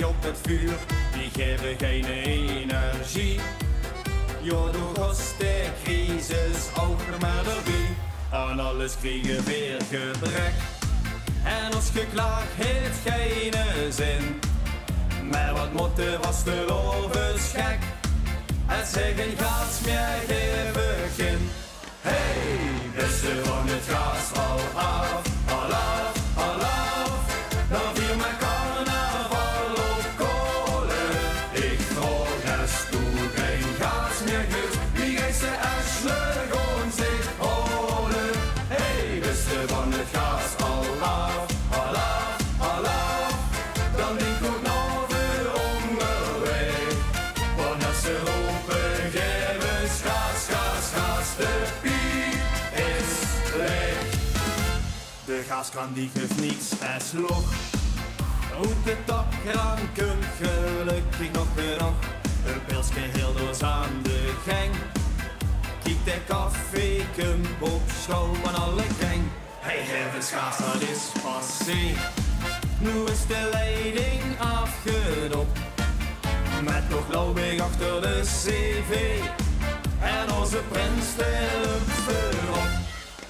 mee op het vuur, die geven geen energie. Jo, door kost de crisis ook nog maar erbij. Aan alles kriegen weer gebrek. En als geklaag heeft geen zin. Maar wat motten was de lovens gek. En zeggen gaas meer geen begin. Hey, beste van het gaas al af, alaaf, alaaf. Dan vier mijn carnaval op kolen. Ik vroeg eens toe geen gaas meer goed. Wie geeft ze Ashley gewoon zich holen. Hey, beste van het gaas al af, alaaf, alaaf. Dan denk ik ook nog weer onderweg. Want als ze roepen geven gaas, gaas, gaas. De piep is leeg. De gaaskraan die geeft niets als log. Hoe de tapkraan kunt gelukkig nog genoeg. Een pilsje heel doos aan de gang. Kijk de koffiekum op school van alle gang. Hey, geef gaas, dat is passé. Nu is de leiding afgedopt. Met nog loopig achter de cv. En onze prins stelt voorop.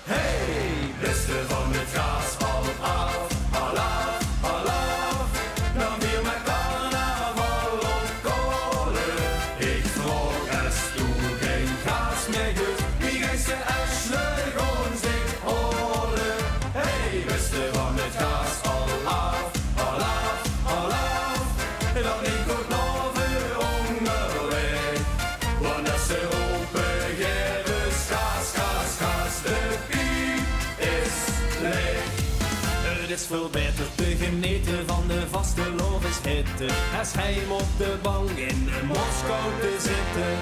Hey, beste van het gaas al af, alaaf, alaaf. Dan weer mijn carnaval op kolen. Ik vroeg eens toe geen gaas meer goed. Wie geeft ze Ashley gewoon zich holen. Hey, beste van het gaas al af, alaaf, alaaf. Dan ik ook nog weer onderweg. Want als ze roepen geven gaas, gaas, gaas. De piep is leeg. Het is veel beter te genieten van de vaste lovenshitte. Als hij hem op de bank in de Moskou te zitten.